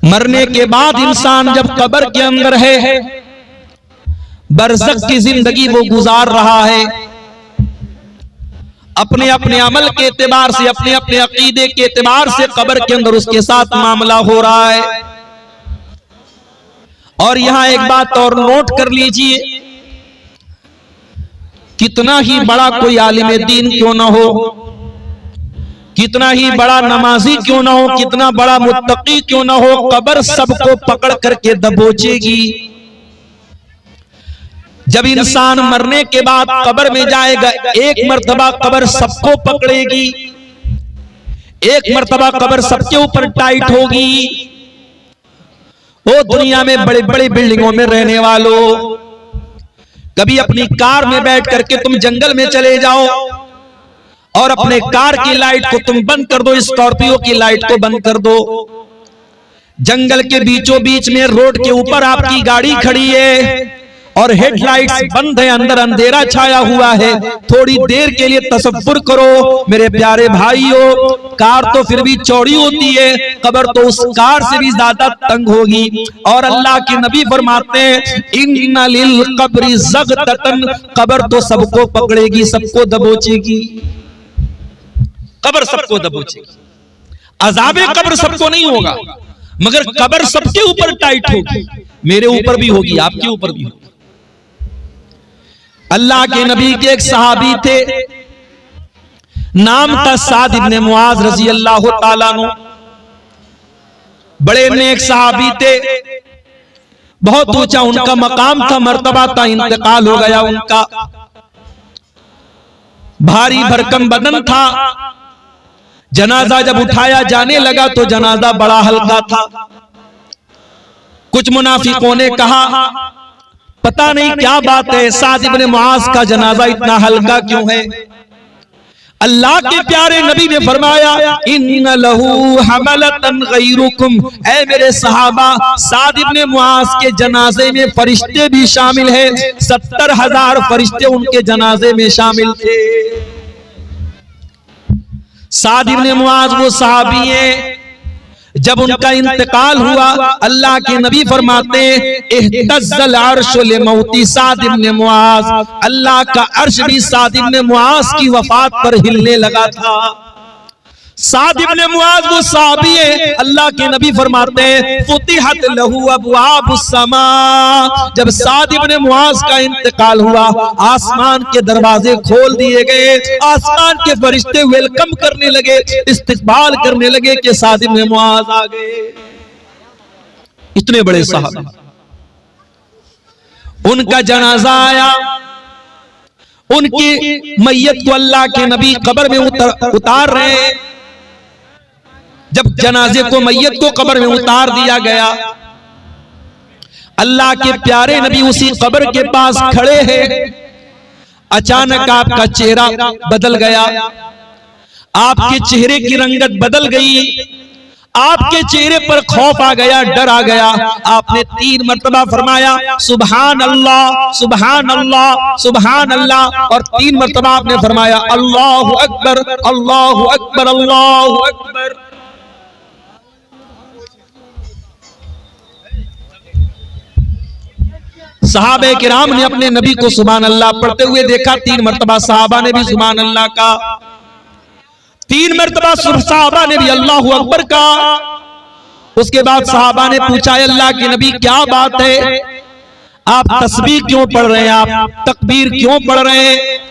मरने के बाद इंसान जब कब्र के अंदर है, बरज़ख की जिंदगी वो गुजार रहा है, अपने अपने अमल के एतबार से, अपने अपने अकीदे के एतबार से कब्र के अंदर उसके साथ मामला हो रहा है। और यहां एक बात और नोट कर लीजिए, कितना ही बड़ा कोई आलिम दीन क्यों ना हो, कितना ही बड़ा नमाजी क्यों ना हो, कितना बड़ा मुत्तकी क्यों ना हो, कब्र सबको पकड़ करके दबोचेगी। जब इंसान मरने के बाद कब्र में जाएगा, एक मर्तबा कब्र सबको पकड़ेगी, एक मर्तबा कब्र सबके ऊपर टाइट होगी। ओ दुनिया में बड़े बड़े बिल्डिंगों में रहने वालों, कभी अपनी कार में बैठ करके तुम जंगल में चले जाओ और अपने कार की लाइट को तुम बंद कर दो, स्कॉर्पियो की लाइट को बंद कर दो। जंगल के बीचों बीच में रोड के ऊपर आपकी गाड़ी खड़ी है और हेडलाइट्स बंद है, अंदर अंधेरा छाया हुआ है। थोड़ी देर के लिए तसव्वुर करो मेरे प्यारे भाइयों, कार तो फिर भी चौड़ी होती है, कब्र तो उस कार से भी ज्यादा तंग होगी। और अल्लाह के नबी फरमाते हैं, इन्ना लिल कब्रि ज़ग़तन, कब्र तो सबको पकड़ेगी, सबको दबोचेगी, कब्र सबको दबोचेगी। अज़ाबे कब्र सबको नहीं होगा, मगर कब्र सबके ऊपर टाइट होगी, मेरे ऊपर भी होगी, आपके ऊपर भी होगी। अल्लाह के नबी के एक सहाबी थे, नाम था साद इब्ने मुआज रजी अल्लाह ताला अन्हु, बड़े नेक सहाबी थे, बहुत ऊंचा उनका मकाम था, मर्तबा था, इंतकाल हो गया उनका। भारी भरकम बदन था, जनाजा जब उठाया जाने लगा तो जनाजा बड़ा हल्का था। कुछ मुनाफिकों ने कहा, पता नहीं क्या बात है, साद इब्ने मुआज का जनाजा इतना हल्का क्यों है। अल्लाह के प्यारे नबी ने फरमाया, इन्ना लहू हमलतन गैरुकुम, ऐ मेरे सहाबा, साद इब्ने मुआज के जनाजे में फरिश्ते भी शामिल हैं, 70,000 फरिश्ते उनके जनाजे में शामिल थे। साद इब्ने मुआज वो सहाबी हैं, जब उनका इंतकाल हुआ अल्लाह के नबी फरमाते हैं, इhtज़ल अर्श लिमौती साद इब्ने मुआज, अल्लाह का अर्श भी साद इब्ने मुआज की वफात पर हिलने लगा था। साद इब्ने मुआज वो सहाबी है, अल्लाह के नबी फरमाते हैं, फुतिहत लहू अबवाबुस समा, जब साद इब्ने मुआज का इंतकाल हुआ आसमान के दरवाजे खोल दिए गए, आसमान के फरिश्ते वेलकम करने लगे, इस्तकबाल करने लगे कि साद इब्ने मुआज आ गए। इतने बड़े सहाबा, उनका जनाजा आया, उनकी मैयत को अल्लाह के नबी कब्र में उतार रहे हैं। जब जनाजे को, मैयत को कब्र में उतार दिया गया, अल्लाह के प्यारे नबी उसी कब्र के पास खड़े हैं। अचानक आपका चेहरा बदल गया, आपके चेहरे की रंगत बदल गई, आपके चेहरे पर खौफ आ गया, डर आ गया। आपने 3 मर्तबा फरमाया सुभान अल्लाह, सुभान अल्लाह, सुभान अल्लाह, और 3 मर्तबा आपने फरमाया अल्लाहु अकबर, अल्लाहु अकबर, अल्लाहु अकबर। सहाबे किराम ने अपने नबी को सुभान अल्लाह पढ़ते हुए देखा, 3 मर्तबा सहाबा ने भी सुभान अल्लाह का, 3 मर्तबा सहाबा ने भी अल्लाहु अकबर का। उसके बाद सहाबा ने पूछा, अल्लाह के नबी क्या बात है, आप तस्बीह क्यों पढ़ रहे हैं, आप तकबीर क्यों पढ़ रहे हैं।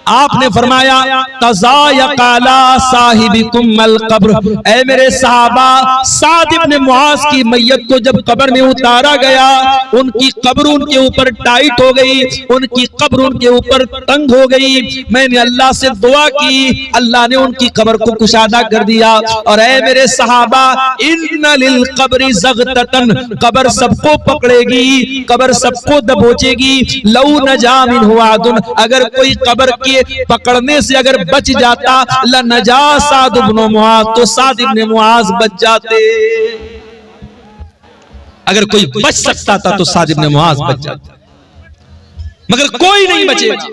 आपने फरमाया तज़ायक़ला साहिबिकुम अल कब्र, ऐ मेरे सहाबा, साद इब्ने मुआज की मैयत को जब कब्र में उतारा गया, उनकी कब्र उनके ऊपर टाइट हो गई, उनकी कब्र उनके ऊपर तंग हो गई। मैंने अल्लाह से दुआ की, अल्लाह ने उनकी कब्र को कुशादा कर दिया। और ऐ मेरे सहाबा, इन्ना लिल कब्रि ज़ग़तन, कब्र सबको पकड़ेगी, कब्र सबको दबोचेगी। लौ नजा मिन्हु आदुन, अगर कोई कब्र के पकड़ने से अगर बच जाता, लनजा साद इब्ने मुआज, तो साद इब्ने मुआज बच जाते। अगर कोई बच सकता था तो साद इब्ने मुआज बच जाता, मगर कोई नहीं बचेगा।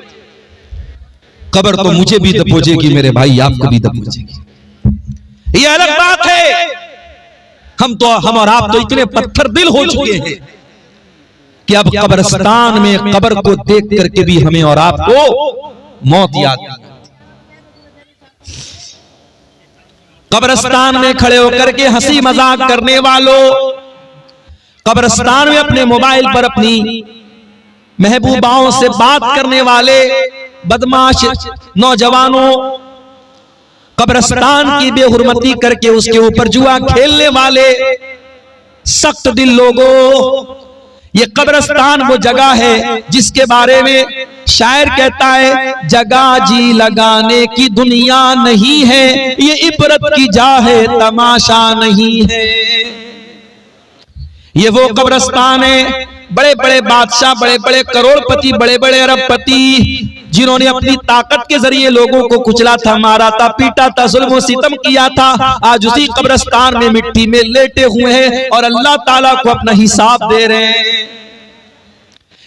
कब्र तो मुझे भी दबोचेगी मेरे भाई, आपको भी दबोचेगी। ये अलग बात है, हम और आप तो इतने पत्थर दिल हो चुके हैं कि अब कब्रिस्तान में कब्र को देख करके भी हमें और आपको मौत याद नहीं आती। कब्रिस्तान में खड़े होकर के हंसी मजाक करने वालों, कब्रिस्तान में अपने मोबाइल पर अपनी महबूबाओं से बात करने वाले बदमाश नौजवानों, कब्रिस्तान की बेहुरमती करके उसके ऊपर जुआ खेलने वाले सख्त दिल लोगों, ये कब्रिस्तान वो जगह है जिसके बारे में शायर कहता है, जगह जी लगाने की दुनिया नहीं है, ये इबरत की जा है तमाशा नहीं है। ये वो कब्रिस्तान है, बड़े बड़े बादशाह, बड़े बड़े करोड़पति, बड़े बड़े अरबपति, जिन्होंने अपनी ताकत के जरिए लोगों को कुचला था, मारा था, पीटा था, जुल्म सितम किया था, आज उसी कब्रिस्तान में मिट्टी में लेटे हुए हैं और अल्लाह ताला को अपना हिसाब दे रहे हैं।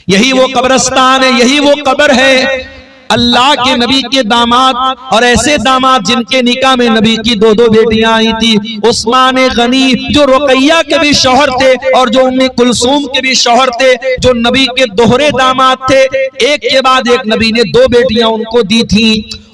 यही वो कब्रिस्तान है, यही वो कब्र है अल्लाह के नबी के दामाद, और ऐसे दामाद जिनके निकाह में नबी की दो दो बेटियां आई थी। उस्मान गनी जो रुकैया के भी शौहर थे और जो उम्मे कुलसूम के भी शौहर थे, जो नबी के दोहरे दामाद थे, एक के बाद एक नबी ने दो बेटियां उनको दी थी।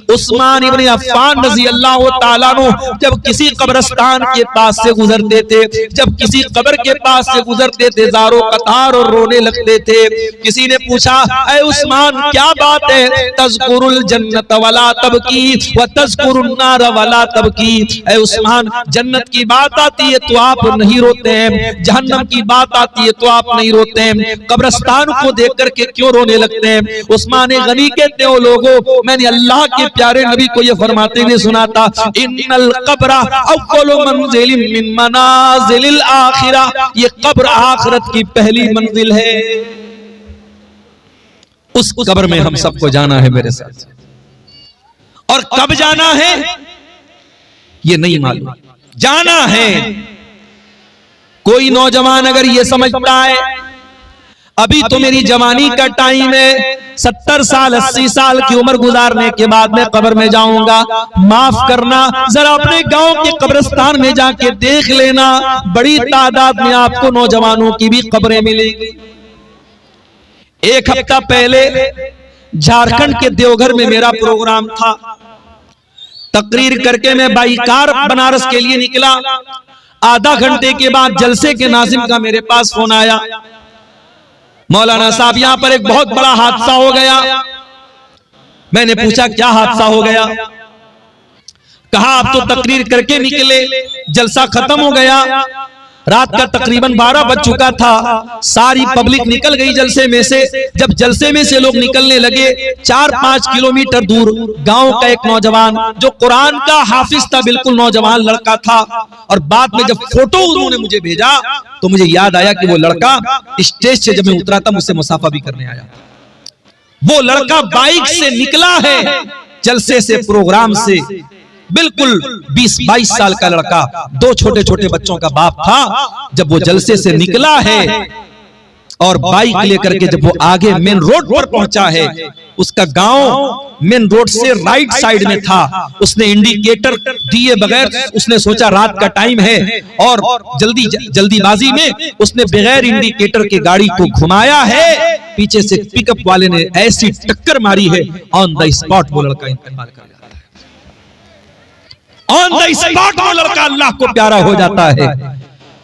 उस्मान इब्न अफ़्फ़ान रज़ी अल्लाह ताला अन्हु जब किसी कब्रिस्तान के पास से गुजरते थे, जब किसी कब्र के पास से गुजरते थे, ज़ारो कतार और रोने लगते थे। किसी ने पूछा, ऐ उस्मान क्या बात है, तज़कुरुल जन्नत वला तबकी व तज़कुरुन नार वला तबकी। ऐ उस्मान, जन्नत की बात आती है तो आप नहीं रोते हैं, जहन्नम की बात आती है तो आप नहीं रोते हैं, कब्रिस्तान को देख करके क्यों रोने लगते हैं? उस्मान गनी कहते हो, लोगों मैंने अल्लाह के प्यारे नबी को ये फरमाते हुए सुना था, इन्नल कब्रा अव्वलु मंजिलिन मिन मनाजिलिल आखिरा, ये कब्र आखिरत की पहली मंजिल है। उस कब्र में हम सबको जाना है मेरे साथ, और कब जाना है ये नहीं मालूम, जाना है। कोई नौजवान अगर ये समझता है अभी तो मेरी जवानी का टाइम है, 70 साल 80 साल की उम्र गुजारने के बाद मैं कब्र में जाऊंगा, माफ करना, जरा अपने गांव के कब्रिस्तान में जाके देख लेना, बड़ी तादाद में आपको नौजवानों की भी कब्रें मिलेंगी। एक हफ्ता पहले झारखंड के देवघर में मेरा प्रोग्राम था, तकरीर करके मैं बाइकार बनारस के लिए निकला। आधा घंटे के बाद जलसे के नाज़िम का मेरे पास फोन आया, मौलाना साहब यहां पर एक बहुत बड़ा हादसा हो गया। मैंने पूछा क्या हादसा हो गया? कहा आप तो तकरीर करके निकले, जलसा खत्म हो गया, रात का तकरीबन 12 बज चुका था, सारी पब्लिक निकल गई जलसे में से। जब जलसे में से लोग निकलने लगे, 4-5 किलोमीटर दूर गांव का एक नौजवान जो कुरान का हाफिज था, बिल्कुल नौजवान लड़का था, और बाद में जब फोटो उन्होंने मुझे भेजा तो मुझे याद आया कि वो लड़का स्टेज से जब मैं उतरा था मुझसे मुसाफा भी करने आया। वो लड़का बाइक से निकला है जलसे से, प्रोग्राम से, बिल्कुल 20-22 साल का लड़का, 2 छोटे छोटे बच्चों का बाप था। जब वो जलसे से निकला है और बाइक लेकर के जब वो आगे मेन रोड पर पहुंचा है, उसका गांव मेन रोड से राइट साइड में था, उसने इंडिकेटर दिए बगैर, उसने सोचा रात का टाइम है और जल्दीबाजी में उसने बगैर इंडिकेटर के गाड़ी को घुमाया है। पीछे से पिकअप वाले ने ऐसी टक्कर मारी है, ऑन द स्पॉट वो लड़का इंतकाल कर जाता है। ऑन द स्पॉट वो लड़का अल्लाह को प्यारा हो जाता है।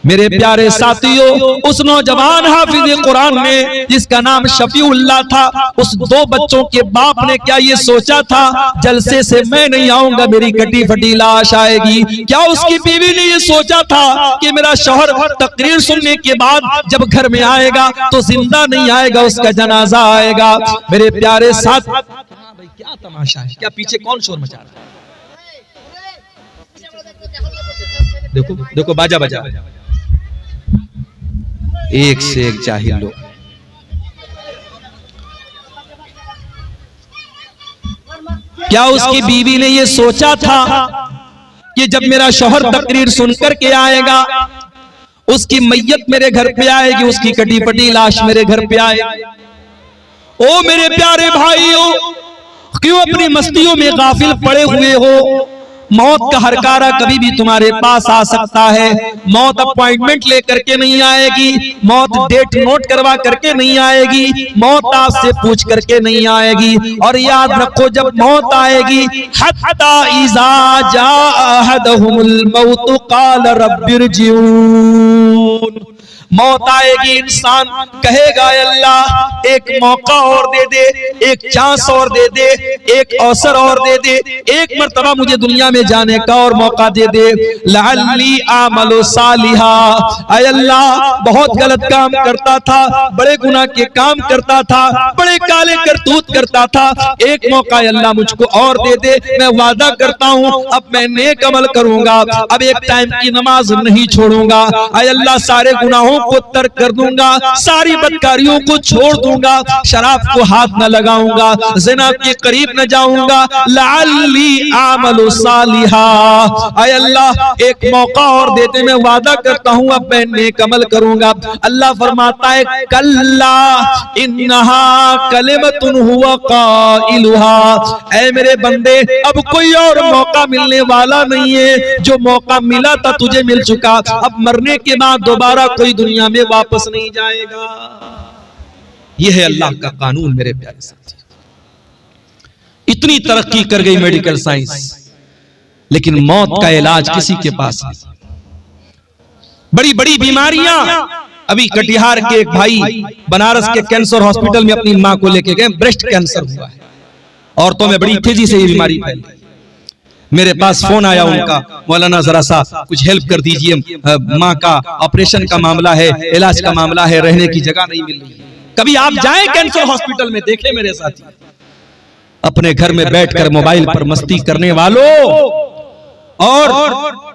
मेरे प्यारे साथियों, उस नौजवान हाफिज कुरान ने जिसका नाम शफीउल्लाह था, उस 2 बच्चों के बाप ने क्या ये सोचा था जलसे से मैं नहीं आऊंगा, मेरी कटी फटी लाश आएगी? क्या उसकी बीवी ने ये सोचा था कि मेरा शौहर तकरीर सुनने के बाद जब घर में आएगा तो जिंदा नहीं आएगा, उसका जनाजा आएगा? मेरे प्यारे साथ क्या तमाशा है, क्या पीछे कौन शोर मचा रहा है? देखो देखो, बाजा बजा, एक से एक जाहिल लोग। क्या उसकी बीवी ने यह सोचा था कि जब मेरा शौहर तकरीर सुनकर के आएगा, उसकी मैयत मेरे घर पे आएगी, उसकी कटी फटी लाश मेरे घर पे आएगी? ओ मेरे प्यारे भाइयों, क्यों अपनी मस्तियों में गाफिल पड़े हुए हो? मौत का हरकारा कभी भी तुम्हारे पास आ सकता है। मौत अपॉइंटमेंट लेकर के नहीं आएगी, मौत डेट नोट करवा करके नहीं आएगी, मौत आपसे पूछ करके नहीं आएगी। और याद रखो, जब मौत आएगी, हत्ता इज़ा जाअ अहदहुमुल मौत क़ाल रब्बिरजिऊन, मौत आएगी, इंसान कहेगा अल्लाह एक मौका और दे दे, एक चांस और दे दे, एक अवसर और दे दे, एक मर्तबा मुझे दुनिया में जाने का और मौका दे दे। लअल्ली आमलु सालिहा, ऐ अल्लाह बहुत गलत काम करता था, बड़े गुनाह के काम करता था, बड़े काले करतूत करता था, एक मौका अल्लाह मुझको और दे दे, मैं वादा करता हूँ अब मैं नेक अमल करूंगा, अब एक टाइम की नमाज नहीं छोड़ूंगा, ऐ अल्लाह सारे गुनाहों को तर्क कर दूंगा, सारी बदकारियों को छोड़ दूंगा, शराब को हाथ न लगाऊंगा, ज़िना के करीब न जाऊंगा। लअल्ली आमलु सालिहा, ऐ अल्लाह एक मौका और देते, मैं वादा करता हूं अब मैं नेक अमल करूंगा। अल्लाह फरमाता है कल्ला इन्नहा कलिमतुन हुवा काइलुहा, ऐ मेरे बंदे अब कोई और मौका मिलने वाला नहीं है, जो मौका मिला था तुझे मिल चुका, अब मरने के बाद दोबारा कोई दुनिया में वापस नहीं जाएगा। यह है अल्लाह का कानून मेरे प्यारे साथी। इतनी तरक्की कर गई मेडिकल साइंस, लेकिन मौत का इलाज किसी के पास नहीं। बड़ी बड़ी बीमारियां, अभी कटिहार के एक भाई बनारस के कैंसर हॉस्पिटल में अपनी मां को लेके गए, ब्रेस्ट कैंसर हुआ है, औरतों में बड़ी तेजी से ये बीमारी फैल गई। मेरे पास फोन आया उनका, मौलाना जरा सा कुछ हेल्प कर दीजिए, माँ का ऑपरेशन का मामला है, इलाज का मामला है, रहने की जगह नहीं मिल रही है। कभी आप जाएं कैंसर हॉस्पिटल में, देखें मेरे साथी, अपने घर में बैठकर मोबाइल पर मस्ती करने वालों और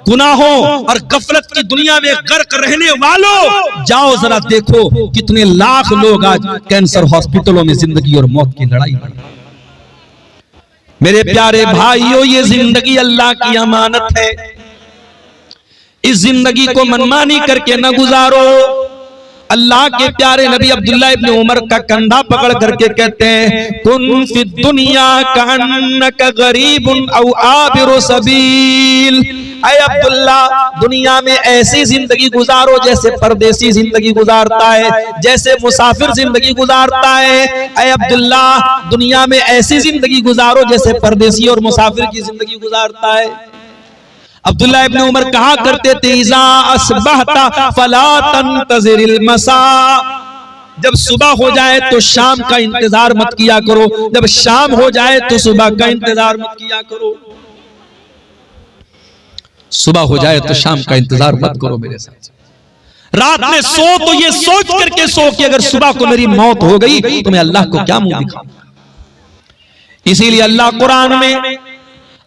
गुनाहों और गफलत की दुनिया में गर्क रहने वालों, जाओ जरा देखो कितने लाख लोग आज कैंसर हॉस्पिटलों में जिंदगी और मौत की लड़ाई लड़ रहे हैं। मेरे प्यारे भाइयों, ये जिंदगी अल्लाह की अमानत है, इस जिंदगी को मनमानी करके न गुजारो। अल्लाह के प्यारे नबी अब्दुल्लाह इब्न उमर का कंधा पकड़ करके कहते हैं, कुन फी दुनिया कअन्नका गरीबुन औ आबिरु सबील, ऐ अब्दुल्ला दुनिया में ऐसी जिंदगी गुजारो जैसे परदेसी जिंदगी गुजारता है, जैसे मुसाफिर जिंदगी गुजारता है। ऐ अब्दुल्ला दुनिया में ऐसी जिंदगी गुजारो जैसे परदेसी और मुसाफिर की जिंदगी गुजारता है। अब्दुल्ला इब्न उमर कहा करते थे, इज़ा अस्बहता फला तंतज़िरिल मसा, जब सुबह हो जाए तो शाम का इंतजार मत किया करो, जब शाम हो जाए तो सुबह का इंतजार मत किया करो। सुबह हो जाए तो शाम का इंतजार मत करो मेरे साथ। रात में सो तो ये सोच करके सो कि अगर सुबह को मेरी मौत हो गई तो मैं अल्लाह को क्या मुंह दिखाऊंगा। इसीलिए अल्लाह कुरान में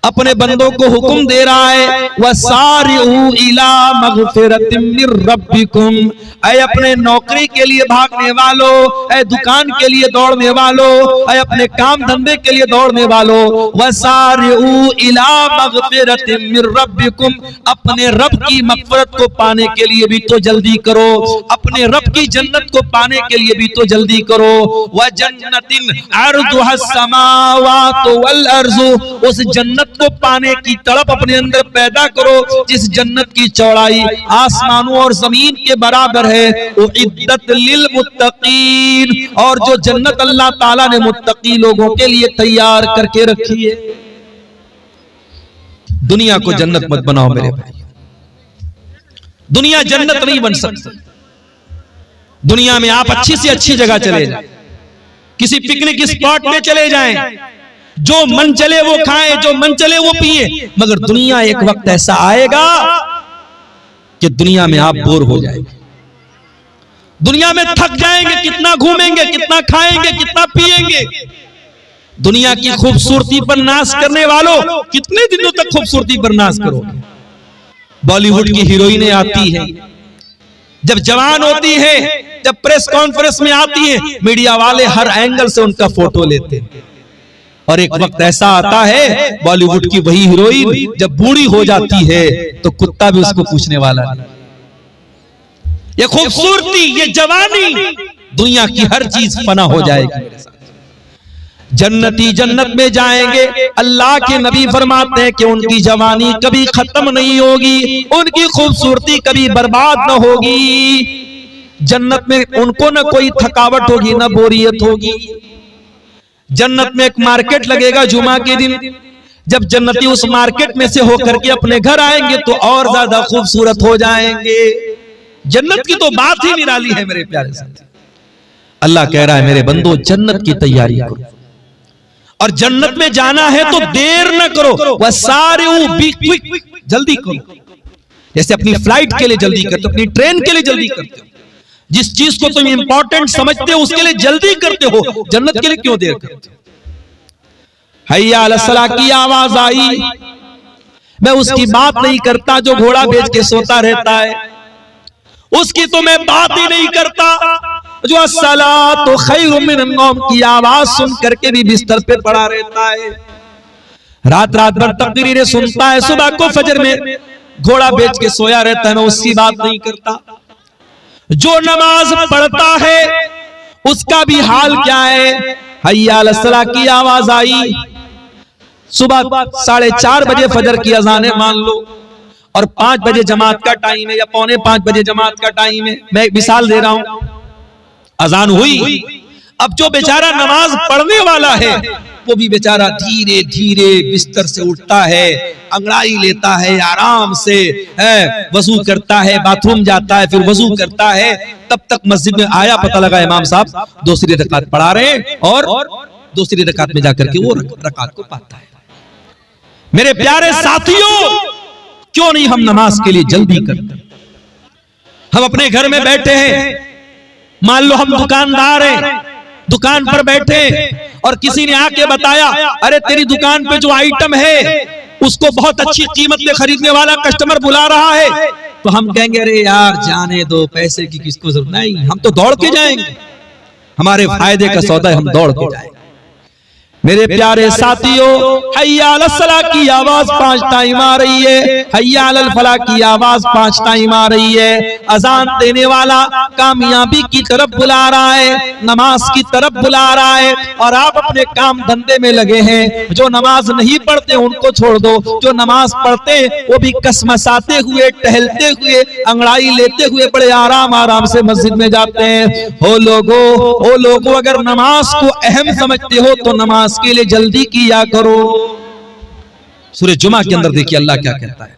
अपने बंदों को हुक्म दे रहा है, वसारिऊ इला मगफिरतिम मिर रब्बिकुम, ऐ अपने नौकरी के लिए भागने वालों, ऐ दुकान के लिए दौड़ने वालों, ऐ अपने काम धंधे के लिए दौड़ने वालों, वसारिऊ इला मगफिरतिम मिर रब्बिकुम, अपने रब की मगफिरत को पाने के लिए भी तो जल्दी करो, अपने रब की जन्नत को पाने के लिए भी तो जल्दी करो। व जन्नतिन अर्दुहा समावातु वल अर्ज़ु, उस जन्नत को पाने की तड़प अपने अंदर पैदा करो जिस जन्नत की चौड़ाई आसमानों और जमीन के बराबर है। उइद्दत लिल मुत्तकीन, और जो जन्नत अल्लाह ताला ने मुत्तकी लोगों के लिए तैयार करके रखी है। दुनिया को जन्नत मत बनाओ मेरे भाई, दुनिया जन्नत नहीं बन सकती। दुनिया में आप अच्छी से अच्छी जगह चले जाएं, किसी पिकनिक स्पॉट में चले जाएं, जो मन चले वो खाएं, जो मन चले वो पिए, मगर दुनिया एक वक्त ऐसा आएगा कि दुनिया में आप बोर हो जाएंगे, दुनिया में थक जाएंगे, कितना घूमेंगे, कितना खाएंगे, कितना पिएंगे। दुनिया की खूबसूरती पर नाश करने वालों, कितने दिनों तक खूबसूरती पर नाश करोगे। बॉलीवुड की हीरोइनें आती हैं, जब जवान होती है, जब प्रेस कॉन्फ्रेंस में आती है, मीडिया वाले हर एंगल से उनका फोटो लेते हैं। और एक वक्त ऐसा आता है, बॉलीवुड की वही हीरोइन जब बूढ़ी हो जाती है तो कुत्ता भी उसको पूछने वाला नहीं। ये खूबसूरती, ये जवानी, दुनिया की हर चीज फना हो जाएगी। जन्नती जन्नत में जाएंगे। अल्लाह के नबी फरमाते हैं कि उनकी जवानी कभी खत्म नहीं होगी, उनकी खूबसूरती कभी बर्बाद न होगी। जन्नत में उनको न कोई थकावट होगी, न बोरियत होगी। जन्नत में एक मार्केट लगेगा जुमा के दिन, जब जन्नती उस मार्केट में से होकर के अपने घर आएंगे तो और ज्यादा खूबसूरत हो जाएंगे। जन्नत की तो बात ही निराली है मेरे प्यारे साथी। अल्लाह कह रहा है मेरे बंदो जन्नत की तैयारी करो, और जन्नत में जाना है तो देर न करो, वह सारे जल्दी करो। जैसे अपनी फ्लाइट के लिए जल्दी करते हो, अपनी ट्रेन के लिए जल्दी करते हो, जिस चीज को तुम इंपॉर्टेंट समझते हो उसके लिए जल्दी करते हो, जन्नत के लिए क्यों देर करते हो? हैया अला सलाह की आवाज आई, मैं उसकी बात नहीं करता जो घोड़ा बेच के सोता रहता है, उसकी तो मैं बात ही नहीं करता जो अस्सलातु खैरुम मिनन नौम की आवाज सुन करके भी बिस्तर पे पड़ा रहता है, रात रात भर तकरीरें सुनता है, सुबह को फजर में घोड़ा बेच के सोया रहता है, मैं उसकी बात नहीं करता। जो नमाज पढ़ता है उसका भी हाल क्या है? हैया अला सलाह की आवाज आई, सुबह 4:30 बजे फजर की अजान है मान लो, और 5 बजे जमात का टाइम है या 4:45 बजे जमात का टाइम है, मैं एक मिसाल दे रहा हूं, अजान हुई। अब जो बेचारा नमाज पढ़ने वाला है वो भी बेचारा धीरे धीरे बिस्तर से उठता है, अंगड़ाई लेता है, आराम से वजू करता है, बाथरूम जाता है, फिर वजू करता है, तब तक मस्जिद में आया, पता लगा इमाम साहब दूसरी रकात पढ़ा रहे हैं, और दूसरी रकात में जाकर के वो रकात को पाता है। मेरे प्यारे साथियों, क्यों नहीं हम नमाज के लिए जल्दी करते? हम अपने घर में बैठे हैं, मान लो हम दुकानदार हैं, दुकान पर बैठे और किसी ने आके बताया अरे तेरी दुकान पे जो आइटम है उसको बहुत अच्छी कीमत में खरीदने वाला कस्टमर बुला रहा है, तो हम कहेंगे अरे यार जाने दो, पैसे की किसको जरूरत नहीं, हम तो दौड़ के जाएंगे, हमारे फायदे का सौदा है, हम दौड़ के जाएंगे। मेरे प्यारे साथियों, हैया अला सलाह की आवाज 5 टाइम आ रही है, हैया अल फलाह की आवाज 5 टाइम आ रही है। अजान देने वाला कामयाबी की तरफ बुला रहा है, नमाज की तरफ बुला रहा है, और आप अपने काम धंधे में लगे हैं। जो नमाज नहीं पढ़ते उनको छोड़ दो, जो नमाज पढ़ते वो भी कसमसाते हुए, टहलते हुए, अंगड़ाई लेते हुए बड़े आराम आराम से मस्जिद में जाते हैं। ओ लोगो, अगर नमाज को अहम समझते हो तो नमाज के लिए जल्दी किया करो। सूरह जुमा के अंदर देखिए अल्लाह क्या कहता है,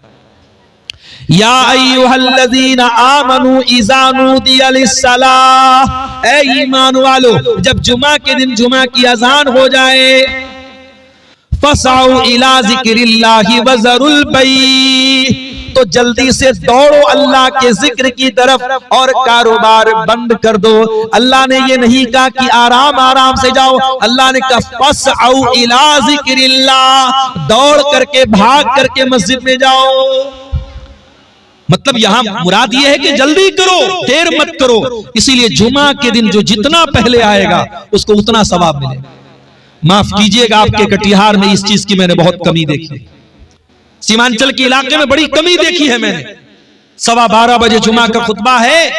या अय्युहल्लज़ीना आमनू इज़ा नूदिया लिस्सलाह, ए ईमान वालो जब जुमा के दिन जुमा की अजान हो जाए, फसाउ इला ज़िक्रिल्लाहि व ज़रुल बई, तो जल्दी से दौड़ो अल्लाह के जिक्र की तरफ और कारोबार बंद कर दो। अल्लाह ने ये नहीं कहा कि आराम आराम से जाओ, अल्लाह ने कहा फसअउ इला ज़िक्रिल्लाह, दौड़ करके भाग करके मस्जिद में जाओ। मतलब यहां मुराद ये है कि जल्दी करो, देर मत करो। इसीलिए जुमा के दिन जो जितना पहले आएगा उसको उतना सवाब मिलेगा। माफ कीजिएगा, आपके कटिहार में इस चीज की मैंने बहुत कमी देखी, सीमांचल के इलाके में बड़ी कमी देखी है मैंने। 12:15 बजे जुमा का खुतबा है,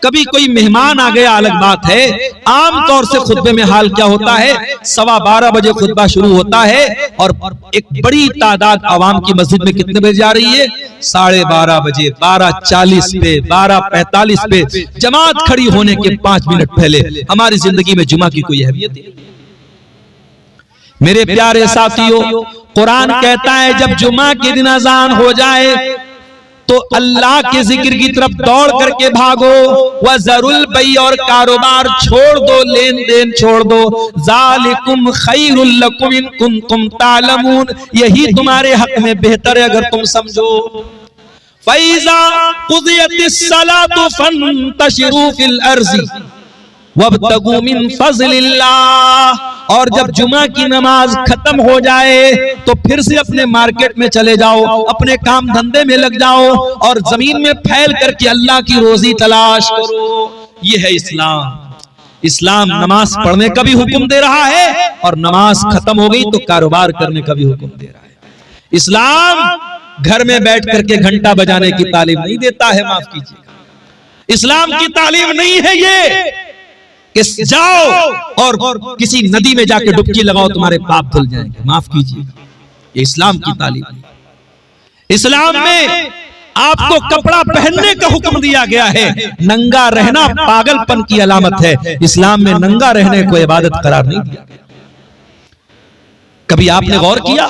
कभी कोई मेहमान आ गया अलग बात है, आम तौर से खुतबे में हाल क्या होता है, 12:15 बजे खुतबा शुरू होता है और एक बड़ी तादाद आवाम की मस्जिद में कितने बजे जा रही है? 12:30 बजे, 12:40 पे, 12:45 पे, जमात खड़ी होने के 5 मिनट पहले। हमारी जिंदगी में जुमा की कोई अहमियत है? मेरे प्यारे साथियों, कुरान कहता है जब जुमा के दिन अजान हो जाए तो अल्लाह के जिक्र की तरफ दौड़ करके भागो, व ज़रुल बई, और कारोबार छोड़ दो, लेन देन छोड़ दो। ज़ालिकुम खैरुल लकुम इन कुंतुम तालमून, यही तुम्हारे हक में बेहतर है अगर तुम समझो। फ़ैज़ा क़ुज़ियतिस सलातु फंतशिरू फिल अर्ज़ि वब्तगू मिन फ़ज़लिल्लाह, और जब जुमा की नमाज खत्म हो जाए तो फिर से अपने मार्केट में चले जाओ, अपने काम धंधे में लग जाओ और जमीन में फैल करके अल्लाह की रोजी तलाश करो। ये है इस्लाम। इस्लाम नमाज पढ़ने का भी हुक्म दे रहा है और नमाज खत्म हो गई तो कारोबार करने का भी हुक्म दे रहा है। इस्लाम घर में बैठ करके घंटा बजाने की तालीम नहीं देता है, माफ कीजिएगा, इस्लाम की तालीम नहीं है ये। कि जाओ और किसी नदी में जाके डुबकी लगाओ, तुम्हारे पाप धुल जाएंगे, माफ कीजिएगा। ये इस्लाम की तालीम है। इस्लाम में आपको कपड़ा पहनने का हुक्म दिया गया है। नंगा रहना पागलपन की अलामत है। इस्लाम में नंगा रहने को इबादत करार नहीं दिया गया। कभी आपने गौर किया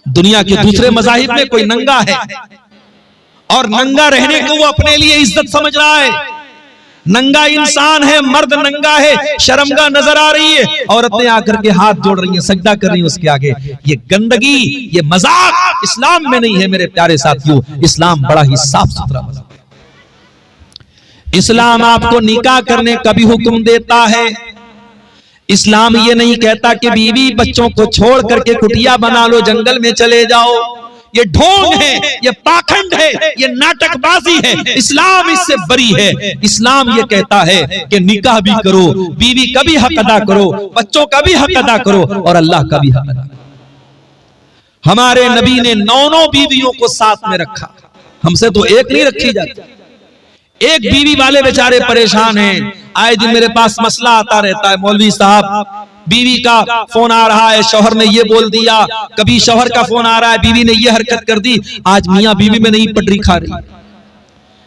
दुनिया के दूसरे मज़ाहिब में कोई नंगा है और नंगा रहने को वो अपने लिए इज्जत समझ रहा है। नंगा इंसान है, मर्द नंगा है, शर्मगा नजर आ रही है, औरतें आकर के हाथ जोड़ रही हैं, सजदा कर रही हैं उसके आगे। ये गंदगी, ये मजाक इस्लाम में नहीं है मेरे प्यारे साथियों। इस्लाम बड़ा ही साफ सुथरा मज़ाक है। इस्लाम आपको निकाह करने का भी हुक्म देता है। इस्लाम ये नहीं कहता कि बीवी बच्चों को छोड़ करके कुटिया बना लो, जंगल में चले जाओ। ये ढोंग है, ये पाखंड है, ये नाटकबाजी है। इस्लाम इससे बरी है। इस्लाम ये कहता है कि निकाह भी करो, बीवी का भी हक अदा करो, बच्चों का भी हक अदा करो और अल्लाह का भी हक अदा करो। हमारे नबी ने 9 बीवियों को साथ में रखा। हमसे तो एक नहीं रखी जाती। एक बीवी वाले बेचारे परेशान हैं। आए दिन मेरे पास मसला आता रहता है, मौलवी साहब बीवी का फोन आ रहा है, शौहर ने ये बोल दिया, कभी शौहर का फोन आ रहा है, बीवी ने ये हरकत कर दी, आज मियां बीवी में नहीं पटरी खा रही।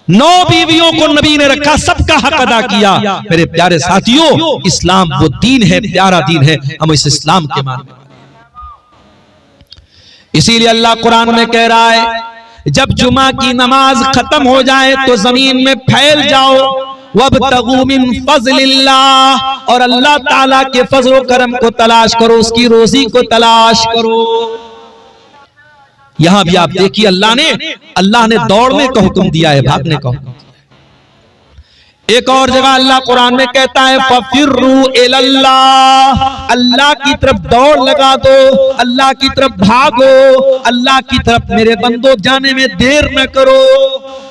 9 बीवियों को नबी ने रखा, सबका हक अदा किया। मेरे प्यारे साथियों, इस्लाम वो दीन है, प्यारा दीन है, हम इस इस्लाम के मानने वाले। इसीलिए अल्लाह कुरान में कह रहा है, जब जुमा की नमाज खत्म हो जाए तो जमीन में फैल जाओ, वब्तगू मिन फज़लिल्लाह, और अल्लाह ताला के फज़ल व करम को तलाश करो, उसकी रोजी को तलाश करो। यहां भी आप देखिए अल्लाह ने दौड़ने का हुक्म दिया है, भागने का हुक्म। एक और जगह अल्लाह कुरान में कहता है, फफिर्रू इलल्लाह, अल्लाह की तरफ दौड़ लगा दो, अल्लाह की तरफ भागो, अल्लाह की तरफ मेरे बंदो जाने में देर न करो।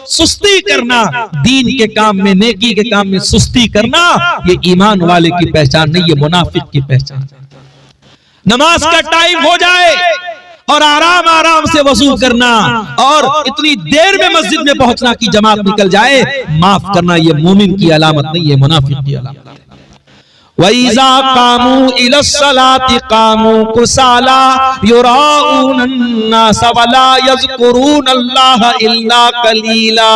सुस्ती करना दीन के काम में, नेकी के काम में सुस्ती करना, ये ईमान वाले की पहचान नहीं, ये मुनाफिक की पहचान। नमाज का टाइम हो जाए और आराम आराम से वजू करना और इतनी देर में मस्जिद में पहुंचना कि जमात निकल जाए, माफ करना, ये मोमिन की अलामत नहीं, ये मुनाफिक की अलामत है। वइज़ा कामू इलस्सलाति कामू कुसाला युराऊनन नास वला यज़कुरूनल्लाह इल्ला कलीला।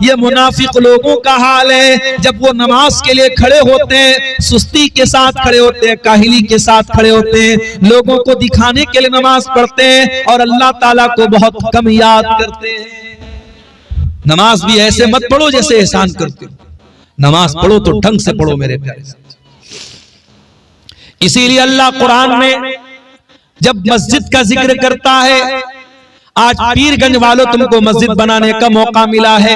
ये मुनाफिक लोगों का हाल है। जब वो नमाज के लिए खड़े होते हैं, सुस्ती के साथ खड़े होते हैं, काहिली के साथ खड़े होते हैं, लोगों को दिखाने के लिए नमाज पढ़ते हैं और अल्लाह ताला को बहुत कम याद करते हैं। नमाज भी ऐसे मत पढ़ो जैसे एहसान करते हो। नमाज पढ़ो तो ढंग से पढ़ो मेरे प्यारे। इसीलिए अल्लाह कुरान में जब मस्जिद का जिक्र करता है, आज पीरगंज वालों तुमको मस्जिद बनाने का मौका मिला है,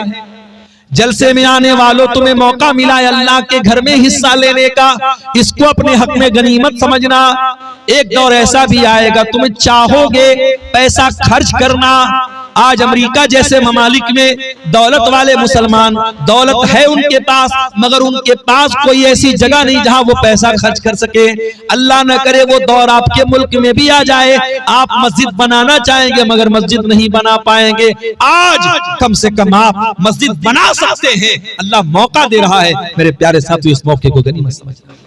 जलसे में आने वालों तुम्हें मौका मिला है अल्लाह के घर में हिस्सा लेने का, इसको अपने हक में गनीमत समझना। एक दौर ऐसा भी आएगा तुम चाहोगे पैसा खर्च करना। आज अमेरिका जैसे ममालिक में दौलत वाले मुसलमान, दौलत है उनके पास, मगर उनके पास कोई ऐसी जगह नहीं जहां वो पैसा खर्च कर सके। अल्लाह न करे वो दौर आपके मुल्क में भी आ जाए, आप मस्जिद बनाना चाहेंगे मगर मस्जिद नहीं बना पाएंगे। आज कम से कम आप मस्जिद बना सकते हैं, अल्लाह मौका दे रहा है। मेरे प्यारे साथियों, इस मौके को गनीमत समझिए।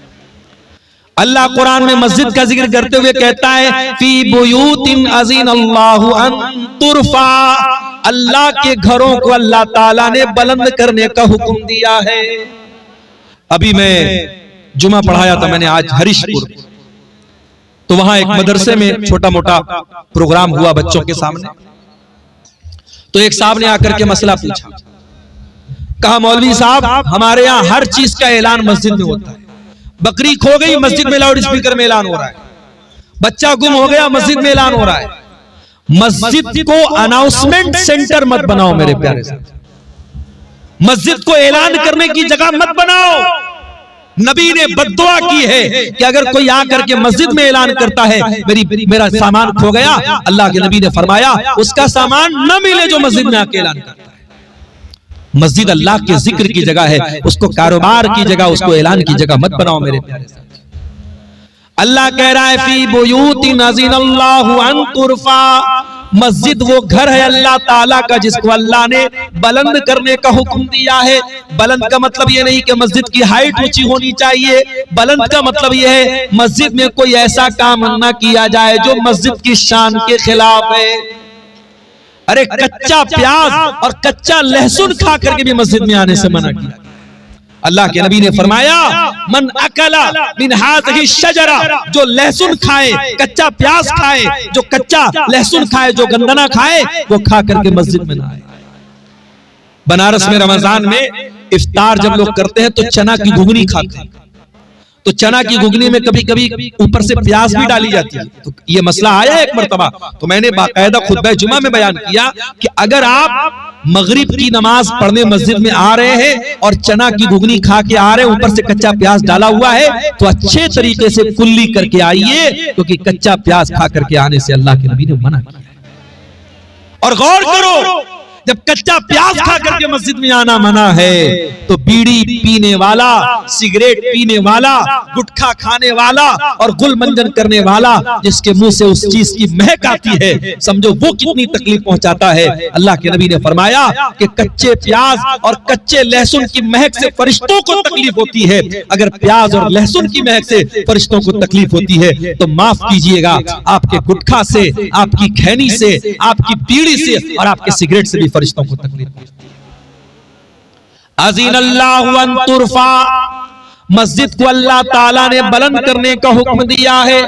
अल्लाह कुरान में मस्जिद का जिक्र करते हुए कहता है, फी बुयूतिन अज़ीनल्लाहु अन तुरफा, अल्लाह के घरों को अल्लाह ताला ने बुलंद करने का हुक्म दिया है। अभी मैं जुमा पढ़ाया था मैंने आज हरीशपुर, तो वहां एक मदरसे में छोटा मोटा प्रोग्राम हुआ बच्चों के सामने। तो एक साहब ने आकर के मसला पूछा, कहा मौलवी साहब हमारे यहाँ हर चीज का ऐलान मस्जिद में होता है। बकरी खो गई, मस्जिद में लाउड स्पीकर में ऐलान हो रहा है। बच्चा गुम हो गया, मस्जिद में ऐलान हो रहा है। मस्जिद को अनाउंसमेंट सेंटर मत बनाओ मेरे प्यारे साथ। मस्जिद को ऐलान करने की जगह मत बनाओ। नबी ने बद्दुआ की है कि अगर कोई आकर के मस्जिद में ऐलान करता है मेरा सामान खो गया, अल्लाह के नबी ने फरमाया उसका सामान न मिले जो मस्जिद में आके ऐलान करता है। मस्जिद अल्लाह के जिक्र की जगह है, उसको कारोबार की जगह, उसको ऐलान की जगह मत बनाओ मेरे प्यारे साथी। अल्लाह कह रहा है फी बुयूतिन अज़ीनल्लाहु अन तुरफा मस्जिद वो घर है अल्लाह ताला का जिसको अल्लाह ने बुलंद करने का हुक्म दिया है। बुलंद का मतलब ये नहीं कि मस्जिद की हाइट ऊंची होनी चाहिए, बुलंद का मतलब ये है मस्जिद में कोई ऐसा काम न किया जाए जो मस्जिद की शान के खिलाफ है। अरे कच्चा प्याज और कच्चा लहसुन खा करके भी मस्जिद में आने से मना किया। अल्लाह के नबी ने फरमाया मन अकला मिन हाज़िही शजरा, जो लहसुन खाए, कच्चा प्याज खाए, जो कच्चा लहसुन खाए, जो गंदना खाए, वो खा करके मस्जिद में ना आए। बनारस में रमजान में इफ्तार जब लोग करते हैं तो चना की घुगनी खाते हैं, तो चना की घुगनी में कभी कभी ऊपर से प्याज भी डाली जाती है। तो ये मसला आया एक मर्तबा, तो मैंने बाकायदा खुतबा जुमा में बयान किया कि अगर आप मगरिब की नमाज पढ़ने मस्जिद में आ रहे हैं और चना की घुगनी खा के आ रहे हैं, ऊपर से कच्चा प्याज डाला हुआ है, तो अच्छे तरीके से कुल्ली करके आइए, क्योंकि कच्चा प्याज खा करके आने से अल्लाह के नबी ने मना किया। और गौर करो, जब कच्चा प्याज खा करके मस्जिद में आना मना है, तो बीड़ी पीने वाला, सिगरेट पीने वाला, गुटखा खाने वाला और गुल मंजन करने वाला, जिसके मुंह से उस चीज की महक आती है, समझो वो कितनी तकलीफ पहुंचाता है। अल्लाह के नबी ने फरमाया कि कच्चे प्याज और कच्चे लहसुन की महक से फरिश्तों को तकलीफ होती है। अगर प्याज और लहसुन की महक से फरिश्तों को तकलीफ होती है तो माफ कीजिएगा, आपके गुटखा से, आपकी खैनी से, आपकी बीड़ी से और आपके सिगरेट से भी फरिश्तों को तकलीफ होती है। अज़ीनल्लाहु अन तुरफा, मस्जिद को अल्लाह ताला ने बुलंद करने का हुक्म दिया है।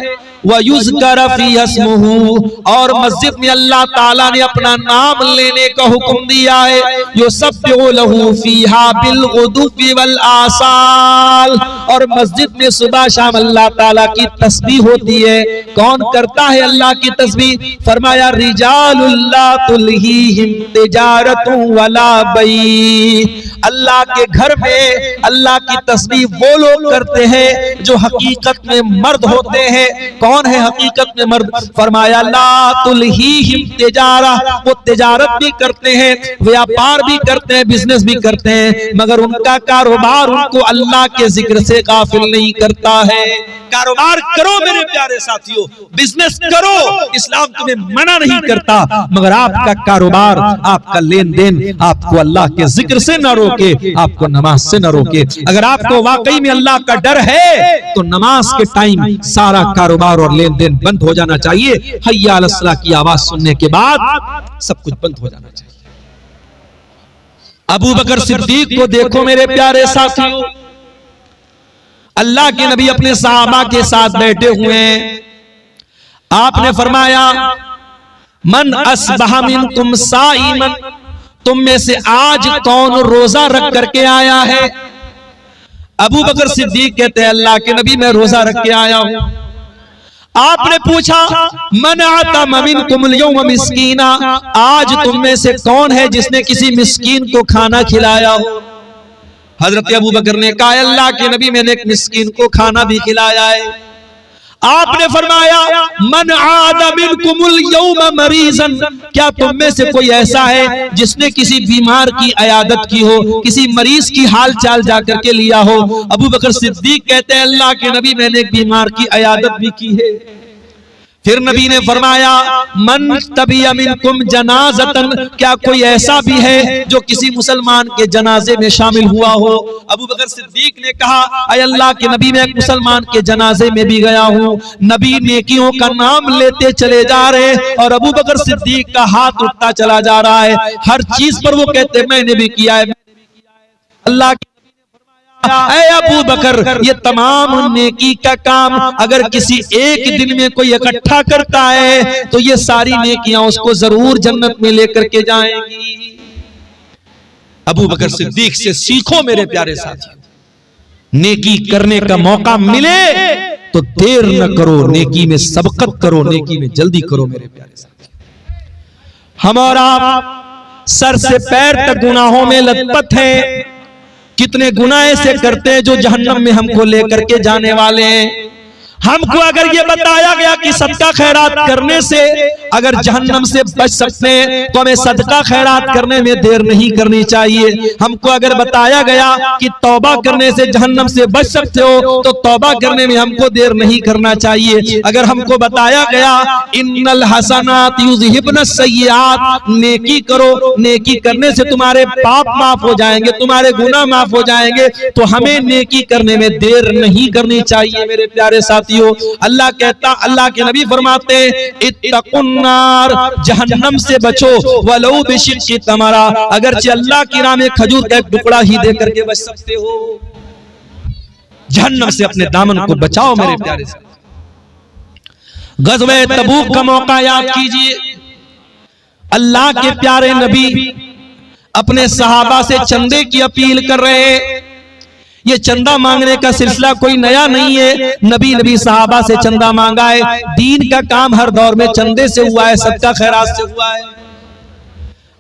वयुज़कर फीही अस्मुहु, और मस्जिद में अल्लाह ताला ने अपना नाम लेने का हुक्म दिया है। युसब्बिहु लहू फीहा बिलगुदुव्वि वल आसाल, और मस्जिद में सुबह शाम अल्लाह ताला की तस्बीह होती है। कौन करता है अल्लाह की तस्बीह? फरमाया रिजालुल ला तुल्हीहिम तिजारतु वला बई, अल्लाह के घर में अल्लाह की तस्बीह वो लोग करते हैं जो हकीकत में मर्द होते हैं। कौन है हकीकत में मर्द? फरमाया ला तुल्हीहिम तिजारा, वो तिजारत भी करते हैं, व्यापार भी करते हैं, बिजनेस भी करते हैं, मगर उनका कारोबार उनको अल्लाह के जिक्र से गाफिल नहीं करता है। कारोबार करो मेरे प्यारे साथियों, बिजनेस करो, इस्लाम तुम्हें मना नहीं करता, मगर आपका कारोबार, आपका लेन देन आपको अल्लाह के जिक्र से न रोके, आपको नमाज से न रोके। अगर आपको वाकई में अल्लाह का डर है तो नमाज के टाइम सारा कारोबार और लेन देन बंद हो जाना चाहिए। हय्या अलस सलाह की आवाज सुनने के बाद सब कुछ बंद हो जाना चाहिए। अबू बकर सिद्दीक को देखो मेरे प्यारे साथियों, अल्लाह के नबी अपने सहाबा के साथ बैठे हुए हैं। आपने फरमाया मन अस्बह मिनकुम साइमन, तुम में से आज कौन रोजा रख करके आया है? अबू बकर सिद्दीक कहते हैं अल्लाह के नबी मैं रोजा रख के आया हूं। आपने पूछा मन आता मिनकुम अल-यौम मिस्कीना, आज तुम में से कौन है जिसने किसी मिस्कीन को खाना खिलाया हो? हजरत अबू बकर ने कहा अल्लाह के नबी मैंने एक मिस्कीन को खाना भी खिलाया है। आपने फरमाया मन आदा मिनकुमुल यौम मरीजन, क्या तुम में से कोई ऐसा है जिसने किसी बीमार की अयादत की हो, किसी मरीज की हाल चाल जाकर के लिया हो? अबू बकर सिद्दीक कहते हैं अल्लाह के नबी मैंने एक बीमार की अयादत भी की है। फिर नबी ने फरमाया मन तबिया मिनकुम जनाज़तन, क्या कोई ऐसा भी है जो किसी मुसलमान के जनाजे में शामिल हुआ हो? अबू बकर सिद्दीक ने कहा अय अल्लाह के नबी मैं एक मुसलमान के जनाजे में भी गया हूँ। नबी नेकियों का नाम लेते चले जा रहे और अबू बकर सिद्दीक का हाथ उठता चला जा रहा है। हर चीज पर वो कहते मैंने भी किया है। अल्लाह ऐ अबू बकर, ये तमाम नेकी का काम अगर किसी एक दिन में कोई इकट्ठा करता है तो ये सारी नेकियां उसको जरूर जन्नत में लेकर के जाएंगी। अबू बकर सिद्दीक से सीखो मेरे प्यारे साथियों, नेकी करने का मौका मिले तो देर न करो, नेकी में सबकत करो, नेकी में जल्दी करो मेरे प्यारे साथियों। हम और आप सर से पैर तक गुनाहों में लथपथ हैं। कितने गुनाह ऐसे करते हैं जो जहन्नम में हमको लेकर के जाने वाले हैं। हमको अगर ये बताया गया कि सदका खैरात करने से अगर जहन्नम से बच सकते हैं तो हमें सदका खैरात करने में देर नहीं करनी चाहिए। हमको अगर बताया गया कि तौबा करने से जहन्नम से बच सकते हो तो तौबा करने में हमको देर नहीं करना चाहिए। अगर हमको बताया गया इन्नल हसनात युज़हिबनस सय्यिआत, नेकी करो, नेकी करने से तुम्हारे पाप माफ हो जाएंगे, तुम्हारे गुनाह माफ हो जाएंगे, तो हमें नेकी करने में देर नहीं करनी चाहिए। मेरे प्यारे साथियों, अल्लाह कहता, अल्लाह के नबी फरमाते इत्तकुन्नार, जहन्नम से बचो, वलौ बिशिक्कि तमरा, अगर अल्लाह की राह में खजूर का एक टुकड़ा ही दे करके बच सकते हो। जहन्नम से अपने दामन को बचाओ। मेरे प्यारे से गज़वे तबूक का मौका याद कीजिए। अल्लाह के प्यारे नबी अपने सहाबा से चंदे की अपील कर रहे हैं। ये चंदा मांगने का सिलसिला कोई नया नहीं है, नबी सहाबा से चंदा मांगा है। दीन का काम हर दौर में चंदे से हुआ है, सबका खैरात से हुआ है।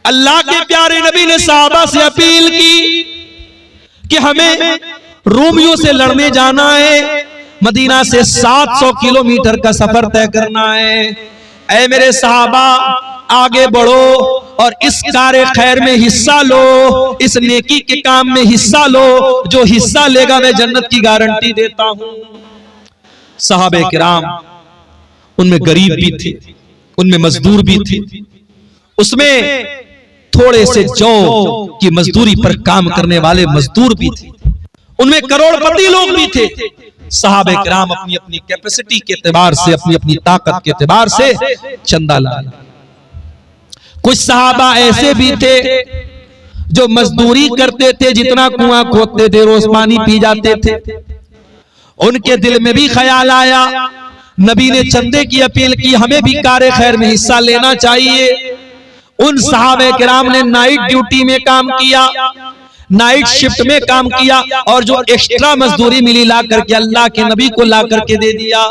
अल्लाह के प्यारे नबी ने सहाबा से अपील की कि हमें रोमियों से लड़ने जाना है, मदीना से 700 किलोमीटर का सफर तय करना है। ऐ मेरे सहाबा, आगे बढ़ो और इस कार्य खैर में हिस्सा लो, इस नेकी के काम में हिस्सा लो। जो हिस्सा लेगा मैं जन्नत की गारंटी देता हूं। सहाबे किराम, उनमें गरीब भी थे, उनमें मजदूर भी थे, उसमें थोड़े से जौ की मजदूरी पर काम करने वाले मजदूर भी थे, उनमें करोड़पति लोग भी थे। सहाबे किराम अपनी अपनी कैपेसिटी के एतबार से, अपनी अपनी ताकत के एतबार से चंदा लाए। कुछ सहाबा ऐसे भी थे जो मजदूरी करते थे, जितना कुआं खोदते थे रोज पानी पी जाते थे। उनके दिल में भी ख्याल आया, नबी ने चंदे की अपील की, हमें भी कार्य खैर में हिस्सा लेना चाहिए। उन सहाबे किराम ने नाइट ड्यूटी में काम किया, नाइट शिफ्ट में काम किया, और जो एक्स्ट्रा मजदूरी मिली ला करके अल्लाह के नबी को ला करके दे दिया।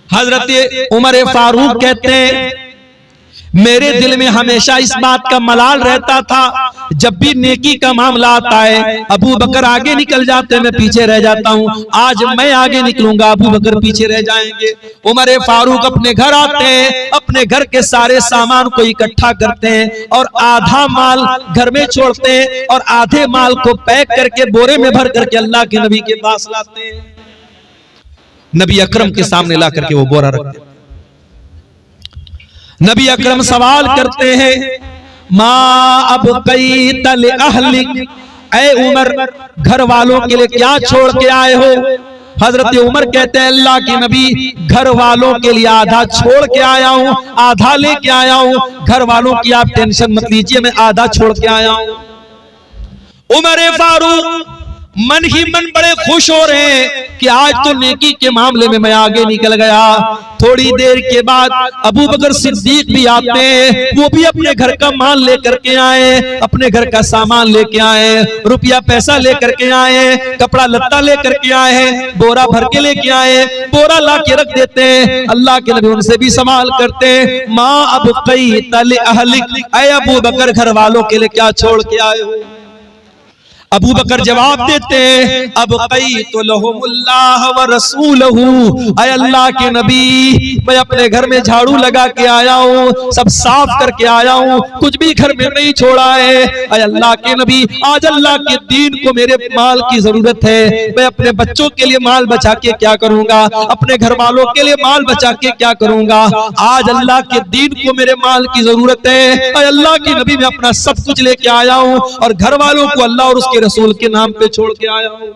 हजरत उमर फारूक कहते हैं, मेरे दिल में हमेशा इस बात का मलाल रहता था, जब भी नेकी का मामला आता है अबू बकर आगे निकल जाते हैं, मैं पीछे रह जाता हूं। आज मैं आगे निकलूंगा, अबू बकर पीछे रह जाएंगे। उमर फारूक अपने घर आते हैं, अपने घर के सारे सामान को इकट्ठा करते हैं और आधा माल घर में छोड़ते हैं और आधे माल को पैक करके बोरे में भर करके अल्लाह के नबी के पास लाते हैं। नबी अकरम के सामने ला करके वो बोरा रखते हैं। नबी अकरम सवाल करते हैं, माँ अब कई तल अहलिक, ऐ उमर घर वालों के लिए क्या छोड़ के आए हो? हजरत उमर कहते हैं, अल्लाह के नबी घर वालों के लिए आधा छोड़ के आया हूं, आधा लेके आया हूं। घर वालों की आप टेंशन मत लीजिए, मैं आधा छोड़ के आया हूं। उमर फारूक मन ही मन बड़े खुश हो रहे हैं कि आज तो नेकी के मामले में मैं आगे निकल गया। थोड़ी देर के बाद अबू बकर सिद्दीक भी आते हैं, वो भी अपने घर का माल लेकर के आए, अपने घर का सामान लेके आए, रुपया पैसा लेकर के आए, कपड़ा लत्ता लेकर के आए, बोरा भर के लेके आए, बोरा ला के रख देते हैं। अल्लाह के नबी उनसे भी सवाल करते हैं, माँ अब कई तल अहलिक, ऐ अबू बकर घर वालों के लिए क्या छोड़ के आए हो? अबू बकर जवाब देते हैं, अब कई तो लहुमुल्लाह व रसूलहू, ऐ अल्लाह के नबी मैं अपने घर में झाड़ू लगा के आया हूँ, सब साफ करके आया हूँ, कुछ भी घर में नहीं छोड़ा है। ऐ अल्लाह के नबी आज अल्लाह के दीन को मेरे माल की जरूरत है, मैं अपने बच्चों के लिए माल बचा के क्या करूंगा, अपने घर वालों के लिए माल बचा के क्या करूंगा, आज अल्लाह के दीन को मेरे माल की जरूरत है। ऐ अल्लाह के नबी मैं अपना सब कुछ लेके आया हूँ और घर वालों को अल्लाह और उसके रसूल के नाम पे छोड़ के आया हूं।